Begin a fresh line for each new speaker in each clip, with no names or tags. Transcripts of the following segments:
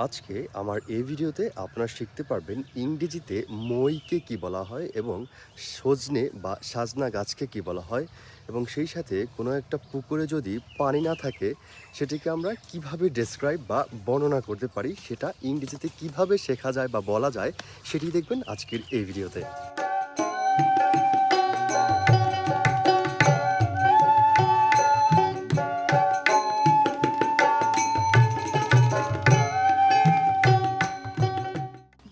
আজকে আমার এই ভিডিওতে আপনারা শিখতে পারবেন ইংরেজিতে মইকে কি বলা হয় এবং সজনে বা সাজনা গাছকে কি বলা হয় এবং সেই সাথে কোনো একটা পুকুরে যদি পানি না থাকে সেটিকে আমরা কিভাবে ডেসক্রাইব বা বর্ণনা করতে পারি সেটা ইংরেজিতে কিভাবে শেখা যায় বা বলা যায় সেটি দেখবেন আজকের এই ভিডিওতে।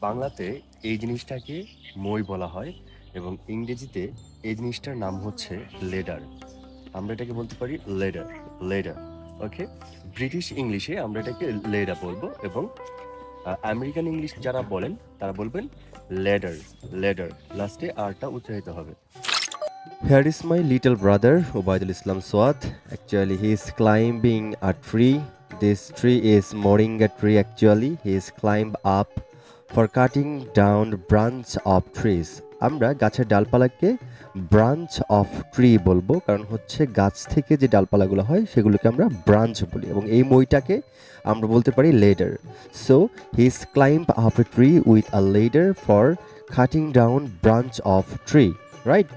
বাংলাতে এই জিনিসটাকে মই বলা হয় এবং ইংরেজিতে এই জিনিসটার নাম হচ্ছে লেডার। আমরা এটাকে বলতে পারি লেডার লেডার ওকে। ব্রিটিশ ইংলিশে আমরা এটাকে লেডার বলবো এবং আমেরিকান ইংলিশ যারা বলেন তারা বলবেন লেডার লেডার, লাস্টে আরটা উচ্চারিত হবে। Here is my little brother Ubaidul Islam Swat. Actually he is climbing a tree. This tree is moringa tree. Actually he is climbed up for cutting down branch of trees. আমরা গাছের ডালপালাকে branch of tree বলবো, কারণ হচ্ছে গাছ থেকে যে ডালপালাগুলো হয় সেগুলোকে আমরা ব্রাঞ্চ বলি এবং এই মইটাকে আমরা বলতে পারি ladder. So he is climb up a tree with a ladder for cutting down branch of tree, right?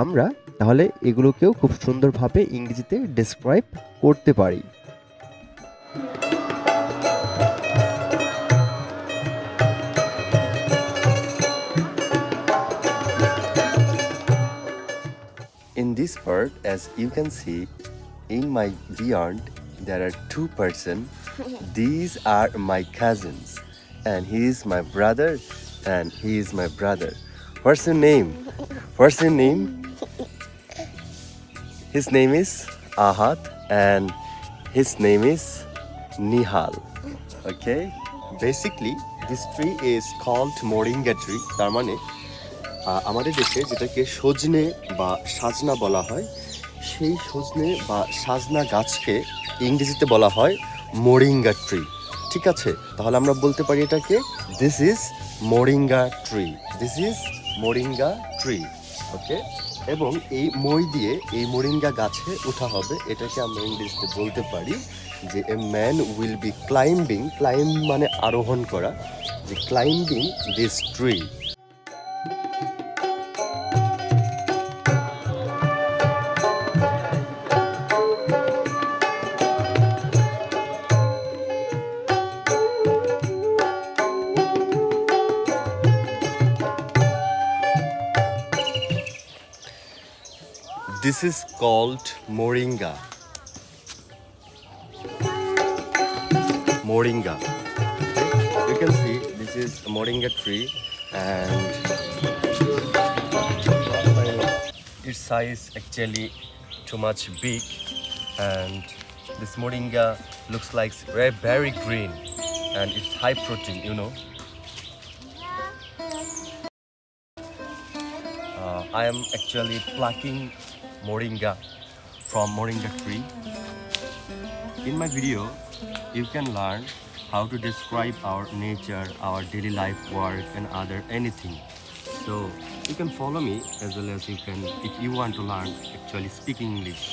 আমরা তাহলে এগুলোকেও খুব সুন্দরভাবে ইংরেজিতে ডেসক্রাইব করতে পারি। In this part, as you can see, in my beyond, there are two persons. These are my cousins, and he is my brother, and he is my brother. What's your name? What's your name? His name is Ahad, and his name is Nihal. Okay? Basically, this tree is called moringa tree. তার মানে আমাদের দেশে যেটাকে সজনে বা সাজনা বলা হয়, সেই সজনে বা সাজনা গাছকে ইংরেজিতে বলা হয় মোরিঙ্গা ট্রি। ঠিক আছে, তাহলে আমরা বলতে পারি এটাকে this is moringa tree, this is moringa tree. Okay, এবং এই মই দিয়ে এই মোরিঙ্গা গাছে ওঠা হবে, এটাকে আমরা ইংরেজিতে বলতে পারি যে a man will be climbing, climb মানে আরোহণ করা, যে climbing this tree. This is called moringa. Moringa. You can see this is a moringa tree, and its size actually too much big, and this moringa looks like very, very green, and it's high protein, you know. I am actually plucking moringa from moringa tree. In my video you can learn how to describe our nature, our daily life work and other anything, so you can follow me as well as you can, if you want to learn actually speaking English.